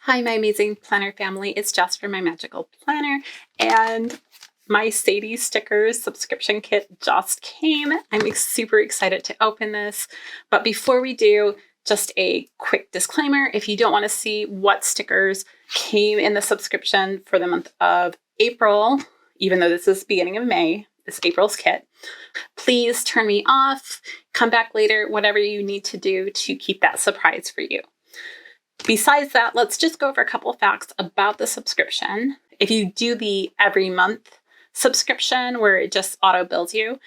Hi, my amazing planner family. It's Jess from My Magical Planner, and my Sadie stickers subscription kit just came. I'm super excited to open this. But before we do, just a quick disclaimer. If you don't want to see what stickers came in the subscription for the month of April, even though this is beginning of May, it's April's kit, please turn me off, come back later, whatever you need to do to keep that surprise for you. Besides that, let's just go over a couple of facts about the subscription. If you do the every month subscription where it just auto bills you,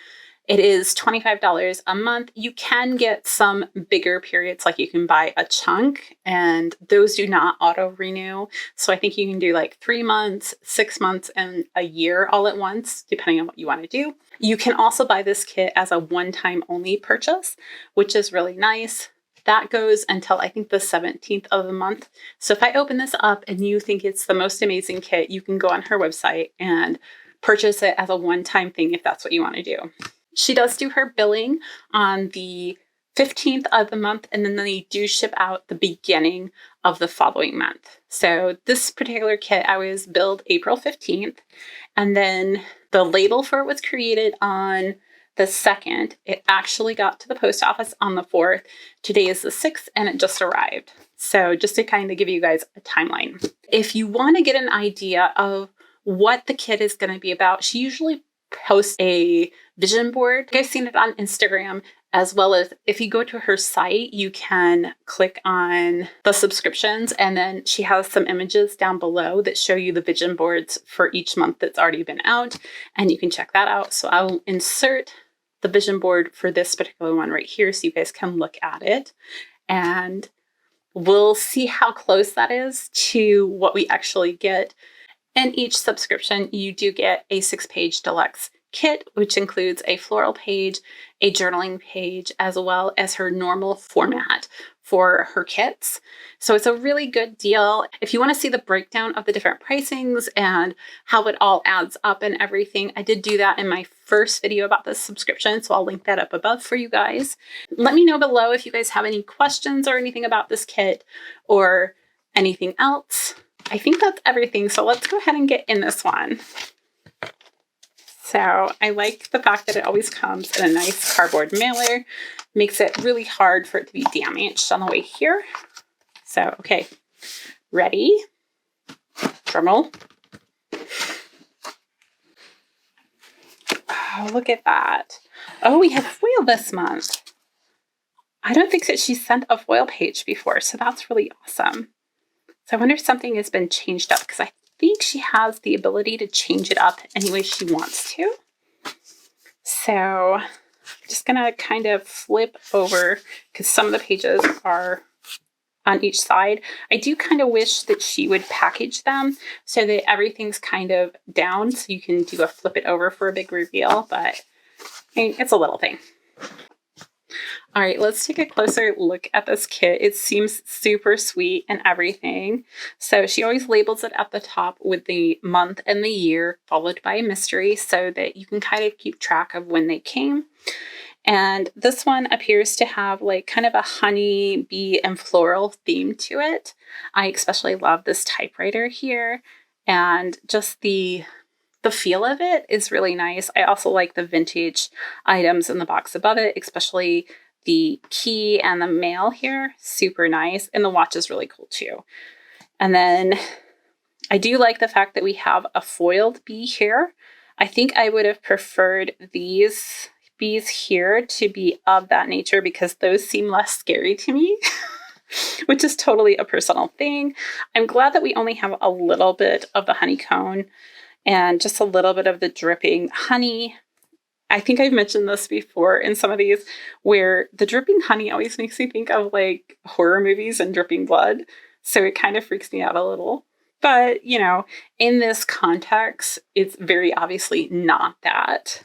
it is $25 a month. You can get some bigger periods, like you can buy a chunk, and those do not auto renew. So I think you can do like 3 months, 6 months, and a year all at once, depending on what you want to do. You can also buy this kit as a one-time only purchase, which is really nice. That goes until I think the 17th of the month. So if I open this up and you think it's the most amazing kit, you can go on her website and purchase it as a one-time thing if that's what you want to do. She does do her billing on the 15th of the month, and then they do ship out the beginning of the following month. So this particular kit, I was billed April 15th, and then the label for it was created on the 2nd. It actually got to the post office on the 4th. Today is the 6th, and it just arrived. So just to kind of give you guys a timeline. If you want to get an idea of what the kit is going to be about, she usually posts a vision board. I've seen it on Instagram, as well as if you go to her site, you can click on the subscriptions, and then she has some images down below that show you the vision boards for each month that's already been out, and you can check that out. So I will insert the vision board for this particular one right here so you guys can look at it, and we'll see how close that is to what we actually get. In each subscription, you do get a 6-page deluxe kit, which includes a floral page, a journaling page, as well as her normal format for her kits. So it's a really good deal. If you want to see the breakdown of the different pricings and how it all adds up and everything, I did do that in my first video about this subscription, so I'll link that up above for you guys. Let me know below if you guys have any questions or anything about this kit or anything else. I think that's everything, so let's go ahead and get in this one. So I like the fact that it always comes in a nice cardboard mailer. Makes it really hard for it to be damaged on the way here. So, okay, ready? Drumroll. Oh, look at that. Oh, we have foil this month. I don't think that she sent a foil page before, so that's really awesome. So I wonder if something has been changed up, because I think she has the ability to change it up any way she wants to. So I'm just going to kind of flip over, because some of the pages are on each side. I do kind of wish that she would package them so that everything's kind of down, so you can do a flip it over for a big reveal, but I mean, it's a little thing. All right, let's take a closer look at this kit. It seems super sweet and everything. So she always labels it at the top with the month and the year, followed by a mystery, so that you can kind of keep track of when they came. And this one appears to have like kind of a honey, bee, and floral theme to it. I especially love this typewriter here, and just the feel of it is really nice. I also like the vintage items in the box above it, especially the key and the mail here. Super nice. And the watch is really cool too. And then I do like the fact that we have a foiled bee here. I think I would have preferred these bees here to be of that nature, because those seem less scary to me. Which is totally a personal thing. I'm glad that we only have a little bit of the honeycomb and just a little bit of the dripping honey. I think I've mentioned this before in some of these, where the dripping honey always makes me think of like horror movies and dripping blood. So it kind of freaks me out a little. But, you know, in this context, it's very obviously not that.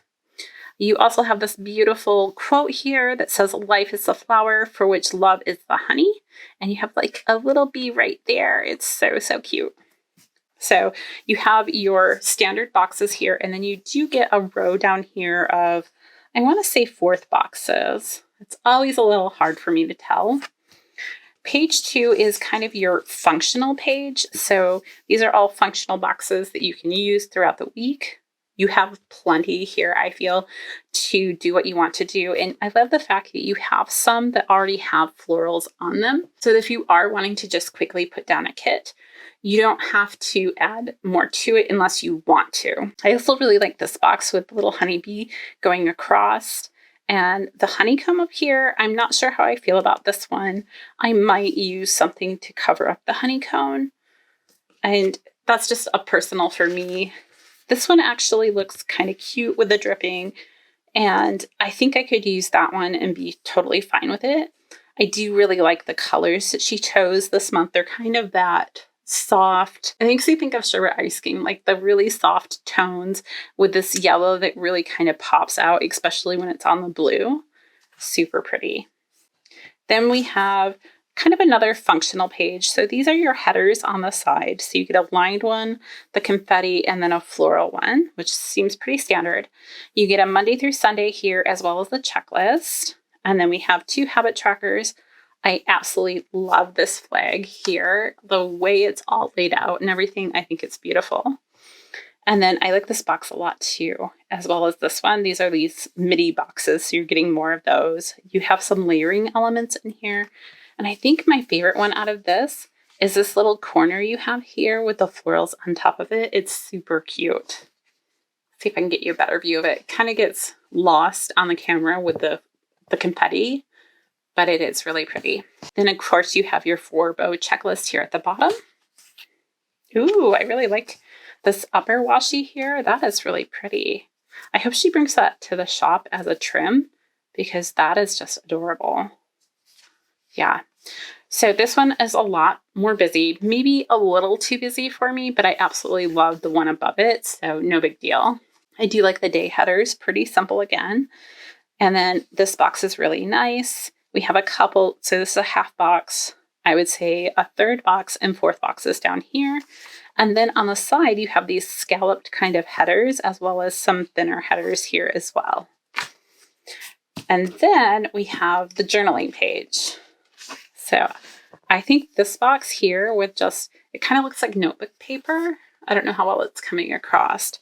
You also have this beautiful quote here that says, "Life is the flower for which love is the honey." And you have like a little bee right there. It's so, so cute. So you have your standard boxes here, and then you do get a row down here of, I want to say 4th boxes. It's always a little hard for me to tell. Page 2 is kind of your functional page. So these are all functional boxes that you can use throughout the week. You have plenty here, I feel, to do what you want to do. And I love the fact that you have some that already have florals on them. So if you are wanting to just quickly put down a kit, you don't have to add more to it unless you want to. I also really like this box with the little honeybee going across. And the honeycomb up here, I'm not sure how I feel about this one. I might use something to cover up the honeycomb. And that's just a personal for me. This one actually looks kind of cute with the dripping. And I think I could use that one and be totally fine with it. I do really like the colors that she chose this month. They're kind of that soft. It makes me think of sherbet ice cream, like the really soft tones with this yellow that really kind of pops out, especially when it's on the blue. Super pretty. Then we have kind of another functional page. So these are your headers on the side. So you get a lined one, the confetti, and then a floral one, which seems pretty standard. You get a Monday through Sunday here, as well as the checklist. And then we have 2 habit trackers. I absolutely love this flag here. The way it's all laid out and everything, I think it's beautiful. And then I like this box a lot too, as well as this one. These are these midi boxes, so you're getting more of those. You have some layering elements in here. And I think my favorite one out of this is this little corner you have here with the florals on top of it. It's super cute. Let's see if I can get you a better view of it. It kind of gets lost on the camera with the confetti, but it is really pretty. Then of course you have your 4-bow checklist here at the bottom. Ooh, I really like this upper washi here. That is really pretty. I hope she brings that to the shop as a trim because that is just adorable. Yeah. So this one is a lot more busy, maybe a little too busy for me, but I absolutely love the one above it. So no big deal. I do like the day headers, pretty simple again. And then this box is really nice. We have a couple, so this is a half box, I would say a 3rd box and 4th boxes down here. And then on the side, you have these scalloped kind of headers, as well as some thinner headers here as well. And then we have the journaling page. So I think this box here with just, it kind of looks like notebook paper. I don't know how well it's coming across,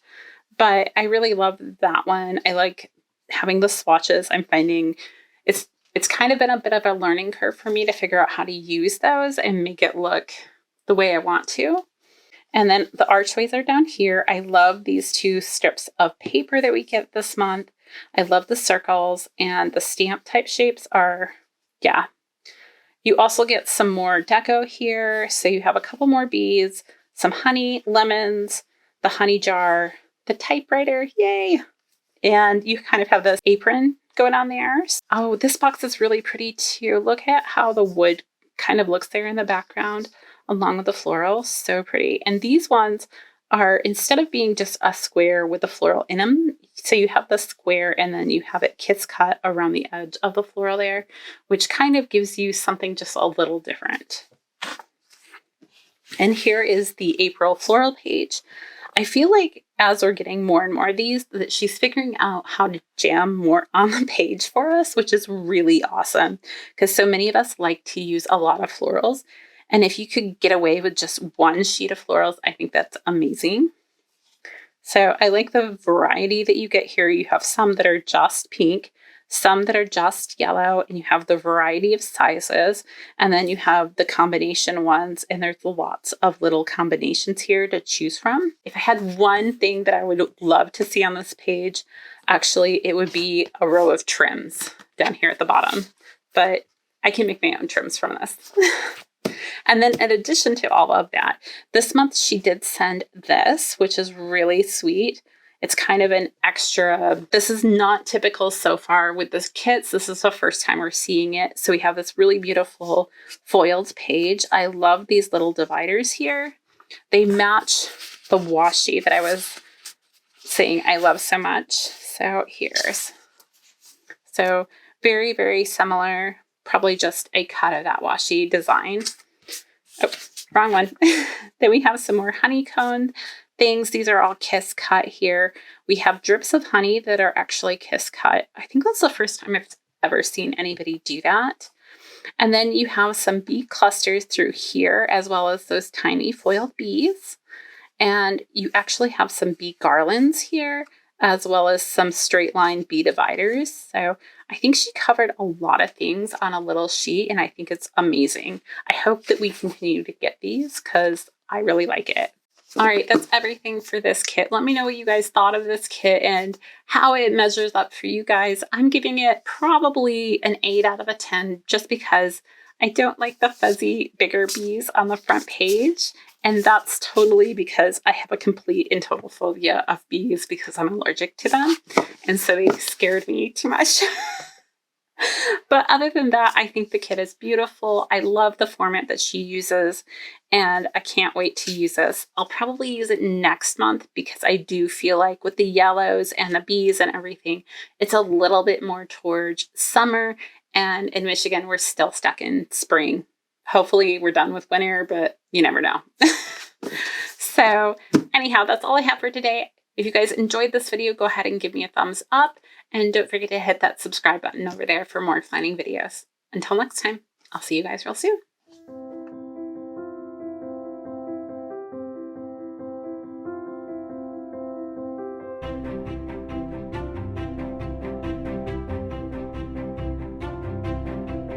but I really love that one. I like having the swatches. I'm finding it's kind of been a bit of a learning curve for me to figure out how to use those and make it look the way I want to. And then the archways are down here. I love these 2 strips of paper that we get this month. I love the circles, and the stamp type shapes are, yeah. You also get some more deco here. So you have a couple more bees, some honey, lemons, the honey jar, the typewriter, yay. And you kind of have this apron going on there. Oh, this box is really pretty too. Look at how the wood kind of looks there in the background along with the floral. So pretty. And these ones are, instead of being just a square with the floral in them, so you have the square and then you have it kiss cut around the edge of the floral there, which kind of gives you something just a little different. And here is the April floral page. I feel like as we're getting more and more of these, that she's figuring out how to jam more on the page for us, which is really awesome because so many of us like to use a lot of florals. And if you could get away with just one sheet of florals, I think that's amazing. So I like the variety that you get here. You have some that are just pink, some that are just yellow, and you have the variety of sizes. And then you have the combination ones, and there's lots of little combinations here to choose from. If I had one thing that I would love to see on this page, actually, it would be a row of trims down here at the bottom. But I can make my own trims from this. And then in addition to all of that, this month she did send this, which is really sweet. It's kind of an extra, this is not typical so far with this kits. This is the first time we're seeing it. So we have this really beautiful foiled page. I love these little dividers here. They match the washi that I was saying I love so much. So here's, so very, very similar, probably just a cut of that washi design. Oh, wrong one. Then we have some more honeycomb things. These are all kiss cut here. We have drips of honey that are actually kiss cut. I think that's the first time I've ever seen anybody do that. And then you have some bee clusters through here, as well as those tiny foiled bees. And you actually have some bee garlands here, as well as some straight line bee dividers. So I think she covered a lot of things on a little sheet, and I think it's amazing. I hope that we continue to get these because I really like it. All right, that's everything for this kit. Let me know what you guys thought of this kit and how it measures up for you guys. I'm giving it probably an 8 out of a 10 just because I don't like the fuzzy bigger bees on the front page. And that's totally because I have a complete and total phobia of bees because I'm allergic to them. And so they scared me too much. But other than that, I think the kit is beautiful. I love the format that she uses, and I can't wait to use this. I'll probably use it next month because I do feel like with the yellows and the bees and everything, it's a little bit more towards summer. And in Michigan, we're still stuck in spring. Hopefully we're done with winter, but you never know. So anyhow, that's all I have for today. If you guys enjoyed this video, go ahead and give me a thumbs up. And don't forget to hit that subscribe button over there for more planning videos. Until next time, I'll see you guys real soon.